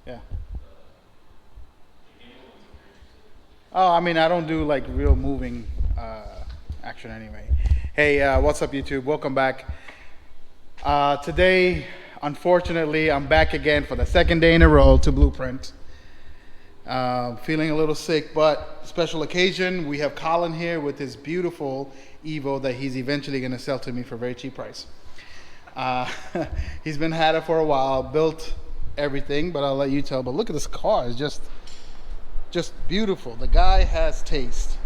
Yeah. Oh, I mean, I don't do like real moving action anyway. Hey, what's up, YouTube? Welcome back. Today, unfortunately, I'm back again for the second day in a row to Blueprint. Feeling a little sick, but special occasion. We have Colin here with his beautiful Evo that he's eventually going to sell to me for a very cheap price. He's been had it for a while, built everything, but I'll let you tell. But look at this car; it's just beautiful. The guy has taste.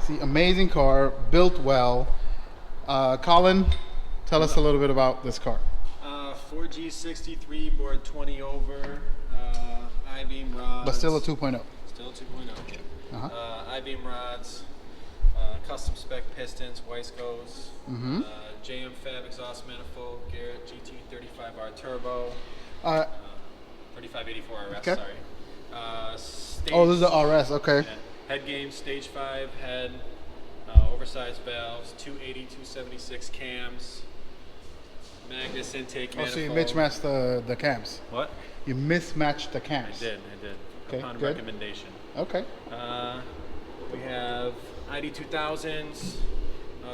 See, amazing car, built well. Colin, tell us a little bit about this car. 4G63, board 20 over, I-beam rods. But still a 2.0. Still a 2.0. I-beam rods, custom spec pistons, Weisco's, JM Fab exhaust manifold, Garrett GT35R turbo, 3584RS, okay. sorry. Oh, this is the RS, okay. Yeah. Head game, stage 5 head, oversized valves, 280, 276 cams. Magnus intake manifold. So you mismatched the cams. What? You mismatched the cams. I did. Okay, upon good. recommendation. Okay. We have ID 2000s,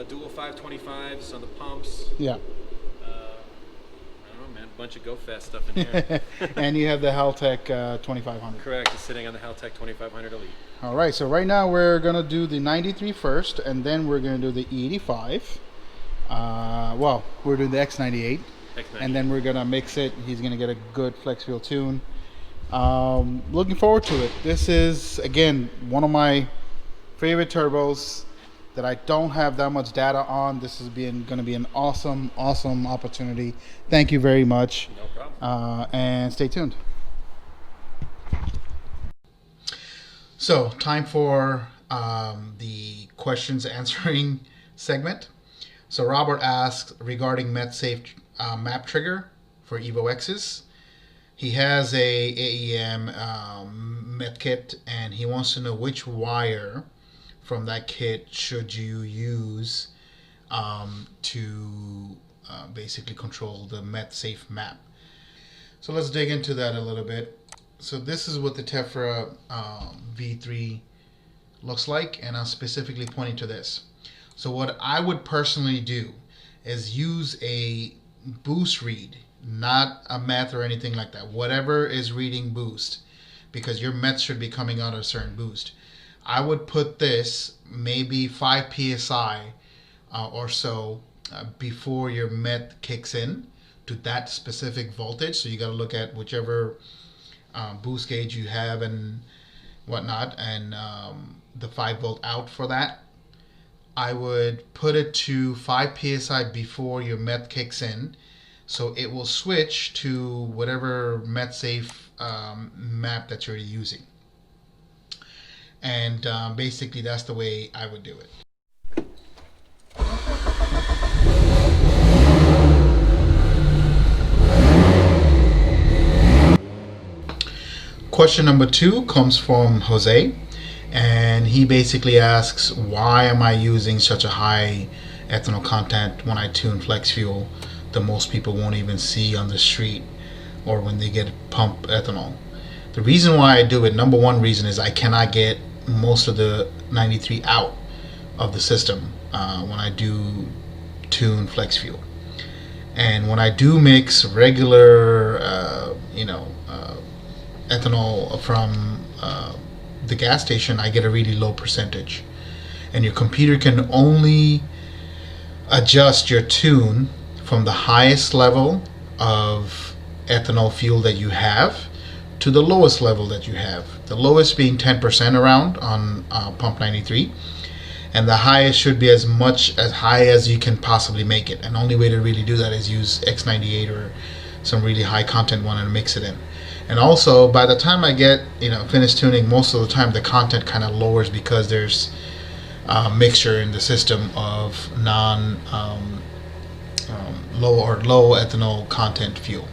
dual 525s on the pumps. Yeah. I don't know, man. A bunch of go fast stuff in here. And you have the Haltech 2500. Correct. It's sitting on the Haltech 2500 Elite. All right. So right now we're gonna do the 93 first, and then we're gonna do the E85. Well, we're doing the X98, and then we're gonna mix it. He's gonna get a good flex fuel tune. Looking forward to it. This is again one of my favorite turbos that I don't have that much data on. This is gonna be an awesome opportunity. Thank you very much. No problem. And stay tuned. So time for the questions answering segment. So Robert asks regarding Meth safe map trigger for EVO-X's. He has a AEM Meth kit, and he wants to know which wire from that kit should you use to basically control the Meth safe map. So let's dig into that a little bit. So this is what the Tefra V3 looks like, and I'm specifically pointing to this. So what I would personally do is use a boost read, not a Meth or anything like that. Whatever is reading boost, because your Meth should be coming out of a certain boost. I would put this maybe 5 psi or so before your Meth kicks in to that specific voltage. So you got to look at whichever boost gauge you have and whatnot, and the 5 volt out for that. I would put it to 5 psi before your Meth kicks in, so it will switch to whatever Meth safe map that you're using. And basically that's the way I would do it. Question number 2 comes from Jose. And he basically asks, why am I using such a high ethanol content when I tune flex fuel that most people won't even see on the street or when they get pump ethanol? The reason why I do it, number one reason, is I cannot get most of the 93 out of the system when I do tune flex fuel. And when I do mix regular ethanol from the gas station, I get a really low percentage, and your computer can only adjust your tune from the highest level of ethanol fuel that you have to the lowest level that you have, the lowest being 10% around on pump 93, and the highest should be as high as you can possibly make it. And the only way to really do that is use X98 or some really high content one and mix it in. And also, by the time I get finished tuning, most of the time the content kind of lowers because there's a mixture in the system of low ethanol content fuel.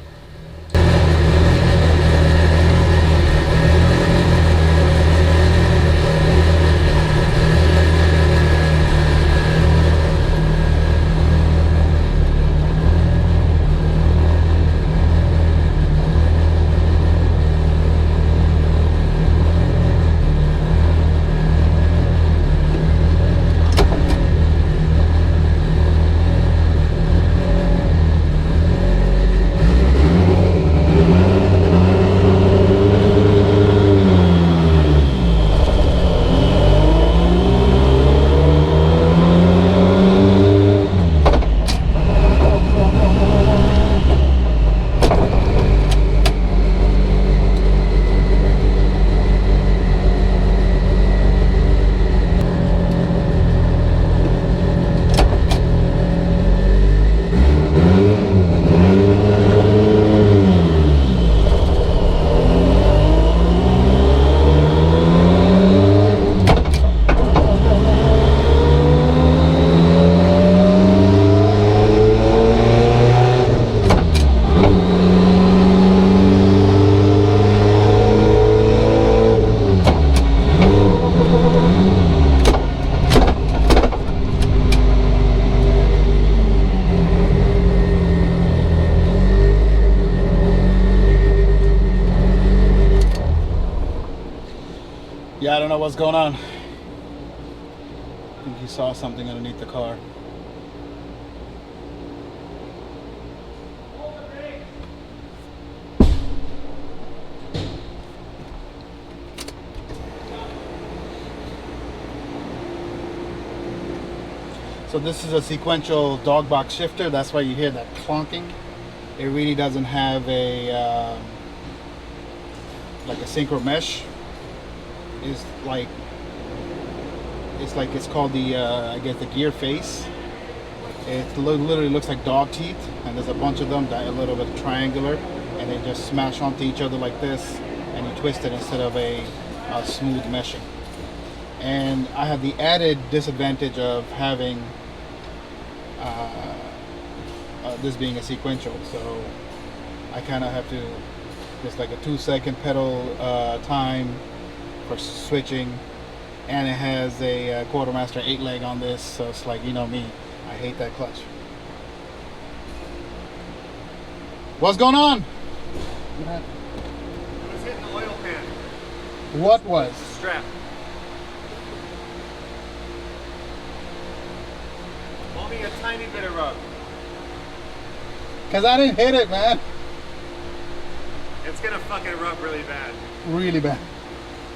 don't know what's going on. I think he saw something underneath the car. So this is a sequential dog box shifter. That's why you hear that clonking. It really doesn't have a like a synchro mesh. It's called the I guess the gear face. It literally looks like dog teeth, and there's a bunch of them that are a little bit triangular, and they just smash onto each other like this, and you twist it instead of a smooth meshing. And I have the added disadvantage of having this being a sequential, so I kind of have to, just like a 2-second pedal time for switching, and it has a Quartermaster 8 leg on this, so it's like, you know me, I hate that clutch. What's going on? It was hitting the oil pan. What was? Strap. Only a tiny bit of rub. Cause I didn't hit it, man. It's gonna fucking rub really bad. Really bad.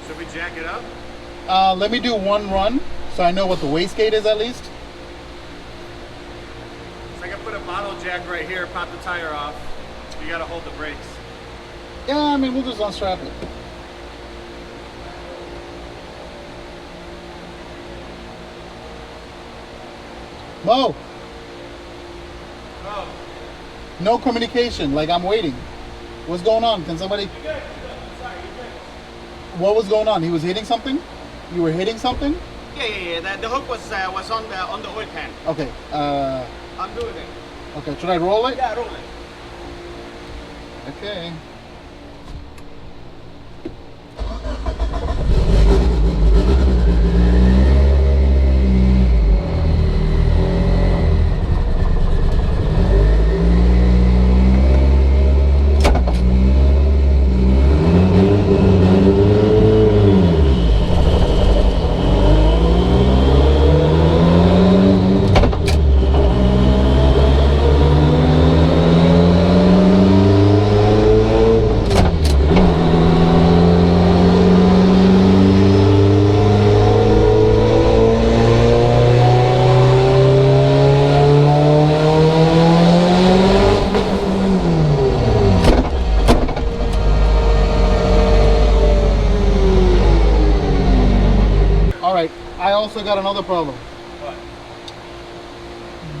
Should we jack it up? Let me do one run so I know what the wastegate is at least. So I can put a bottle jack right here, pop the tire off. You gotta hold the brakes. Yeah, I mean, we'll just unstrap it. Mo! Oh. No communication, like I'm waiting. What's going on? Can somebody... You're good. Sorry, you're good. What was going on? He was hitting something? You were hitting something? Yeah. The hook was on the oil pan. Okay, I'm doing it. okay, should I roll it? Yeah, roll it. Okay. I also got another problem. What?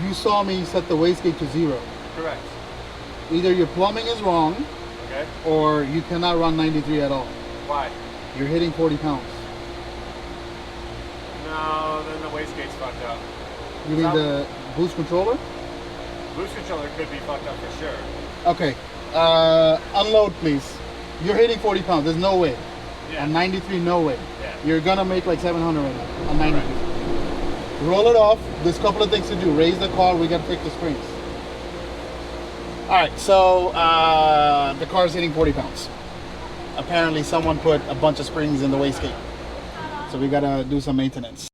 You saw me set the wastegate to 0. Correct. Either your plumbing is wrong, Okay. or you cannot run 93 at all. Why? You're hitting 40 pounds. No, then the wastegate's fucked up. You mean the boost controller? Boost controller could be fucked up for sure. Okay. Unload, please. You're hitting 40 pounds. There's no way. Yeah. On 93, no way. Yeah. You're gonna make like 700 right now on 93. Roll it off. There's a couple of things to do. Raise the car. We gotta fix the springs. All right. So the car's hitting 40 pounds. Apparently, someone put a bunch of springs in the wastegate. So we gotta do some maintenance.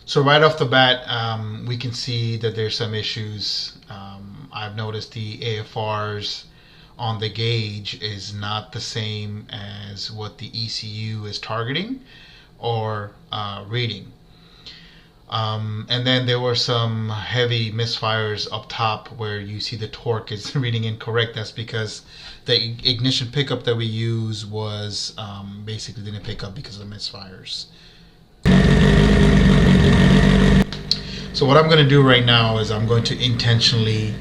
So right off the bat, we can see that there's some issues. I've noticed the AFRs on the gauge is not the same as what the ECU is targeting or reading. And then there were some heavy misfires up top where you see the torque is reading incorrect. That's because the ignition pickup that we use was basically didn't pick up because of the misfires. So what I'm going to do right now is I'm going to intentionally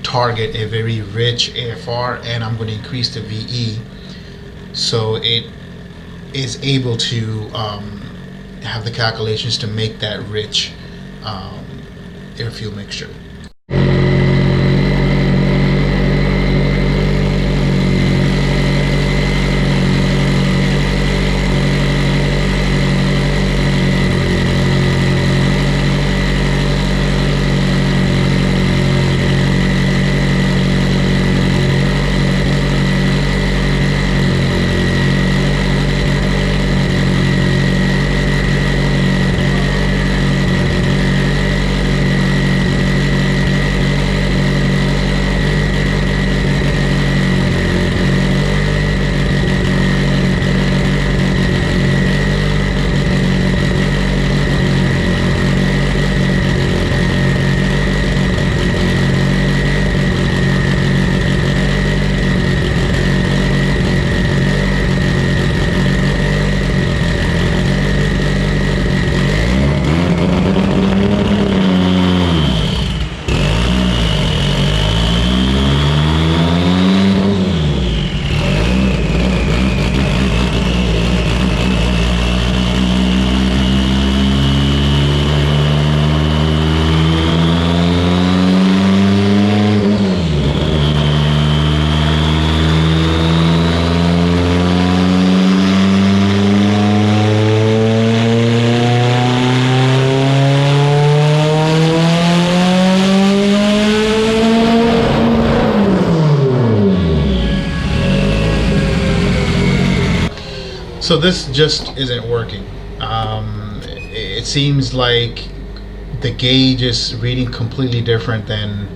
target a very rich AFR, and I'm going to increase the VE so it is able to have the calculations to make that rich air fuel mixture. So this just isn't working. It seems like the gauge is reading completely different than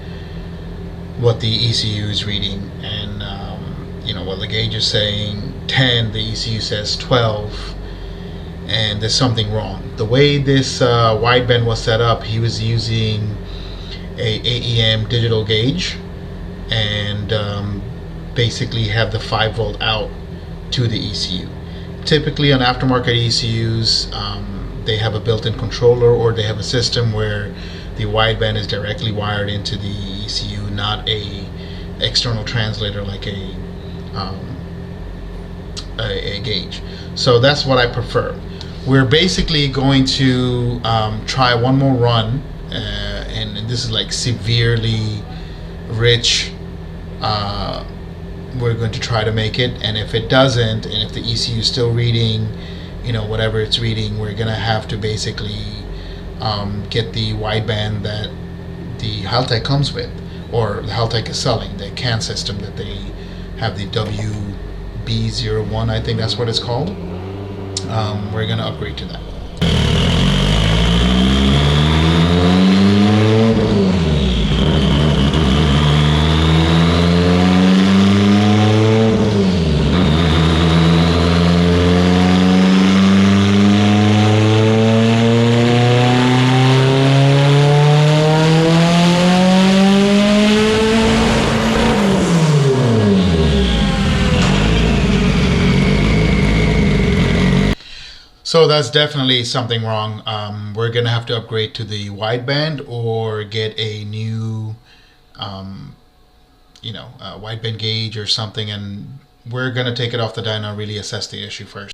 what the ECU is reading, and well, the gauge is saying 10, the ECU says 12, and there's something wrong. The way this wideband was set up, he was using a AEM digital gauge, and basically have the 5-volt out to the ECU. Typically on aftermarket ECUs, they have a built-in controller, or they have a system where the wideband is directly wired into the ECU, not a external translator like a gauge. So that's what I prefer. We're basically going to try one more run, and this is like severely rich. We're going to try to make it, and if it doesn't, and if the ECU is still reading, whatever it's reading, we're gonna have to basically get the wideband that the Haltech comes with, or the Haltech is selling, the CAN system that they have, the WB01, I think that's what it's called. We're gonna upgrade to that. So that's definitely something wrong. We're gonna have to upgrade to the wideband, or get a new, wideband gauge or something, and we're gonna take it off the dyno and really assess the issue first.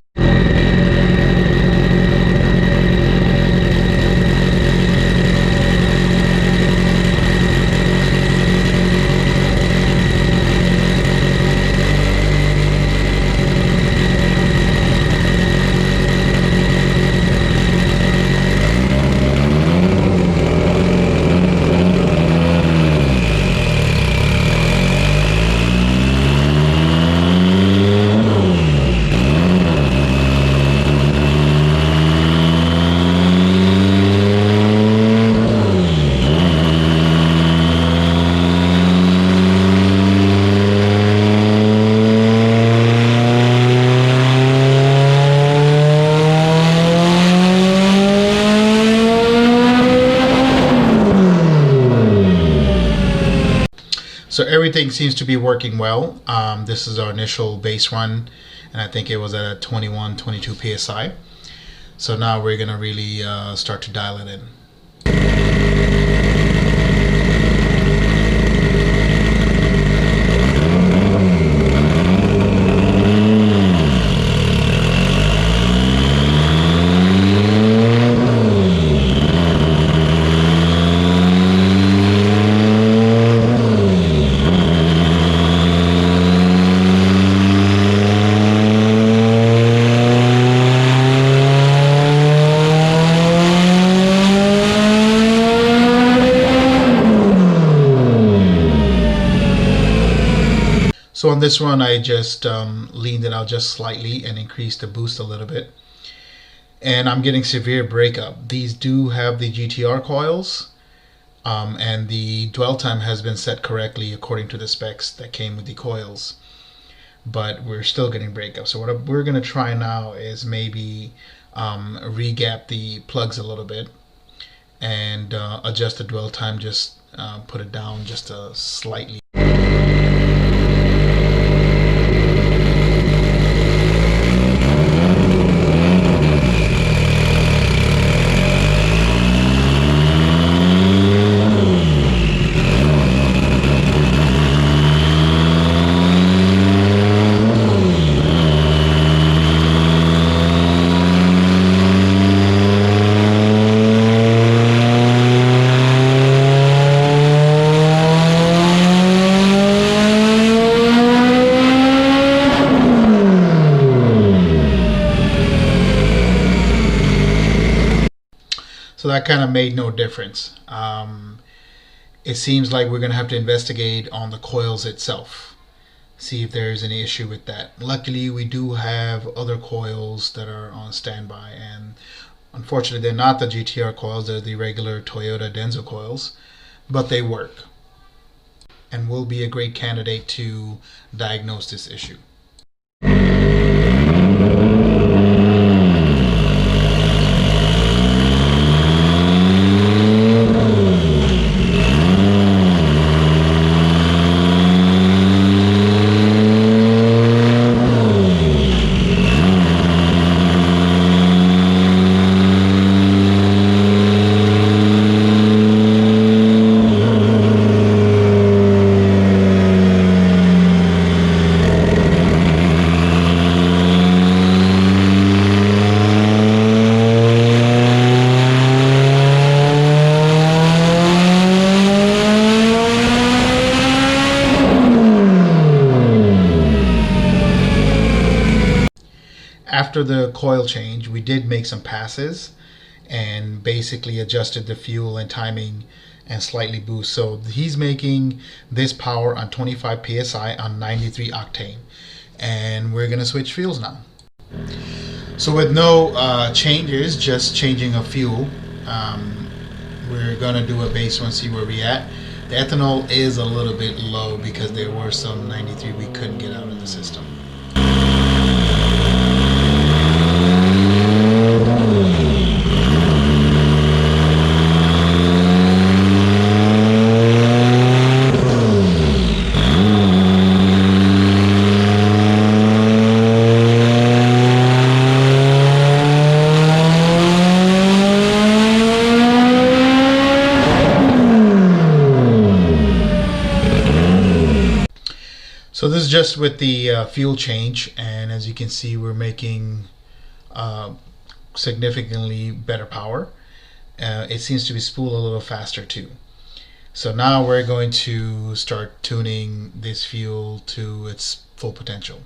So everything seems to be working well. This is our initial base run, and I think it was at a 21, 22 psi. So now we're gonna really start to dial it in. So on this run, I just leaned it out just slightly and increased the boost a little bit. And I'm getting severe breakup. These do have the GTR coils, and the dwell time has been set correctly according to the specs that came with the coils. But we're still getting breakup. So what we're going to try now is maybe re-gap the plugs a little bit and adjust the dwell time, just put it down just slightly. So that kind of made no difference. It seems like we're going to have to investigate on the coils itself, see if there's any issue with that. Luckily, we do have other coils that are on standby, and unfortunately, they're not the GTR coils, they're the regular Toyota Denso coils, but they work and will be a great candidate to diagnose this issue. After the coil change, we did make some passes and basically adjusted the fuel and timing and slightly boost. So he's making this power on 25 psi on 93 octane, and we're gonna switch fuels now. So with no changes, just changing a fuel, we're gonna do a base one, see where we at. The ethanol is a little bit low because there were some 93 we couldn't get out of the system. So this is just with the fuel change, and as you can see, we're making significantly better power. It seems to be spooled a little faster too. So now we're going to start tuning this fuel to its full potential.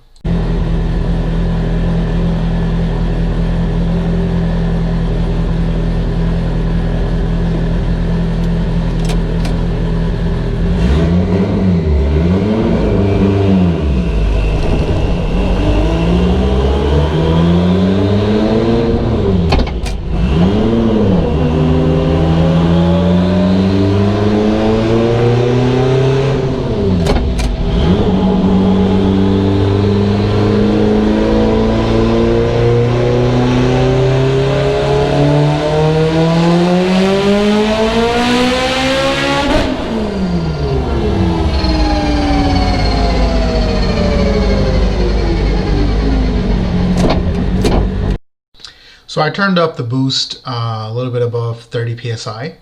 So I turned up the boost a little bit above 30 psi,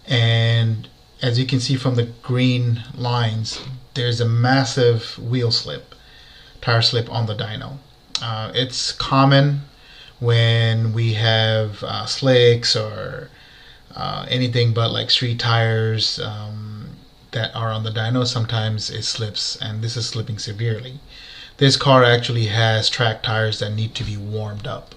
and as you can see from the green lines, there's a massive wheel slip, tire slip on the dyno. It's common when we have slicks or anything but like street tires that are on the dyno. Sometimes it slips, and this is slipping severely. This car actually has track tires that need to be warmed up.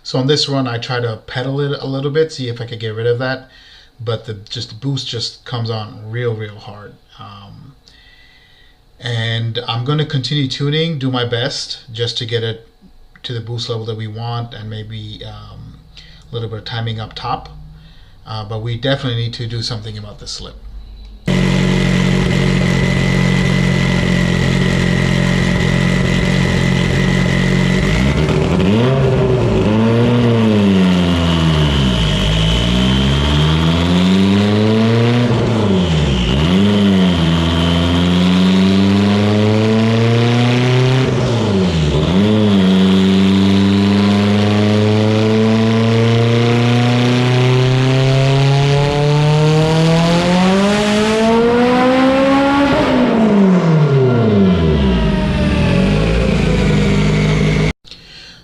So on this run, I try to pedal it a little bit, see if I could get rid of that, but the boost just comes on real hard. And I'm going to continue tuning, do my best just to get it to the boost level that we want, and maybe a little bit of timing up top. But we definitely need to do something about the slip.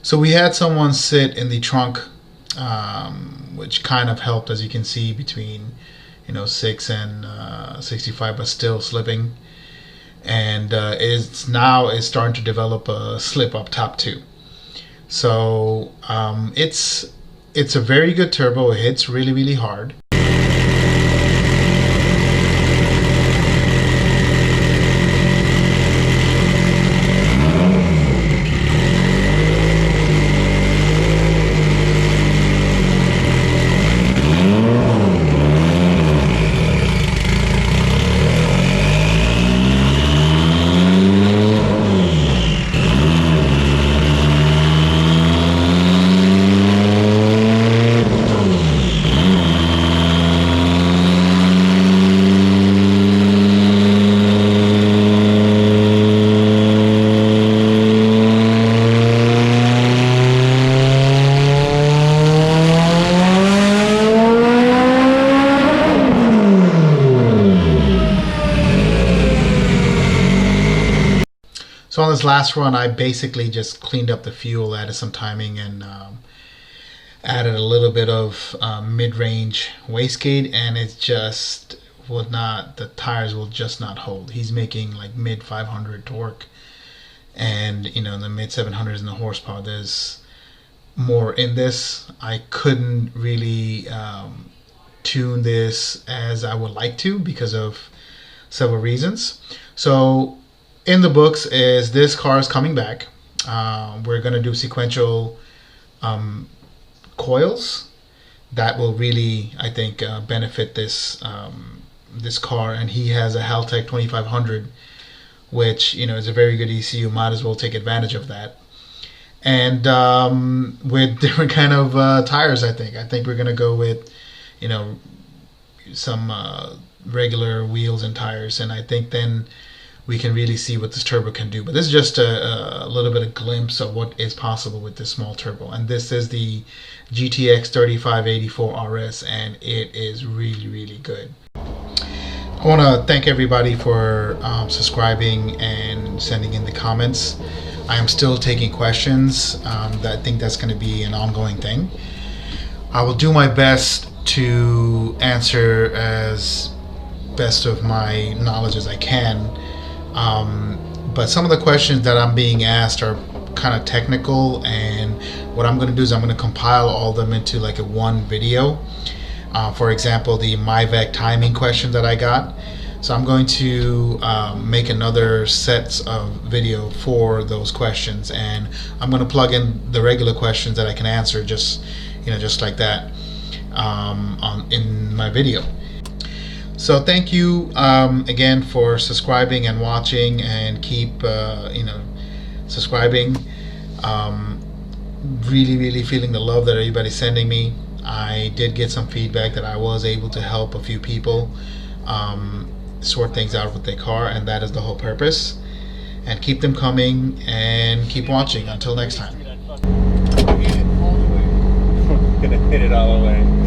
So we had someone sit in the trunk, which kind of helped, as you can see, between 6 and 65, but still slipping. And it's starting to develop a slip up top too. So it's a very good turbo. It hits really hard. So on this last run, I basically just cleaned up the fuel, added some timing, and added a little bit of mid-range wastegate, and it just would not, the tires will just not hold. He's making like mid 500 torque, and the mid 700s in the horsepower. There's more in this. I couldn't really tune this as I would like to because of several reasons. So in the books is this car is coming back. We're going to do sequential coils that will really, I think, benefit this this car. And he has a Haltech 2500, which is a very good ECU. Might as well take advantage of that. And with different kind of tires, I think we're going to go with some regular wheels and tires, and I think then we can really see what this turbo can do. But this is just a little bit of glimpse of what is possible with this small turbo. And this is the GTX-3584RS, and it is really good. I want to thank everybody for subscribing and sending in the comments. I am still taking questions. I think that's going to be an ongoing thing. I will do my best to answer as best of my knowledge as I can. But some of the questions that I'm being asked are kind of technical, and what I'm going to do is I'm going to compile all of them into like a one video. For example, the MyVec timing question that I got. So I'm going to make another set of video for those questions, and I'm going to plug in the regular questions that I can answer just like that in my video. So thank you again for subscribing and watching, and keep subscribing. Really feeling the love that everybody's sending me. I did get some feedback that I was able to help a few people sort things out with their car, and that is the whole purpose. And keep them coming, and keep watching. Until next time. Gonna hit it all the way.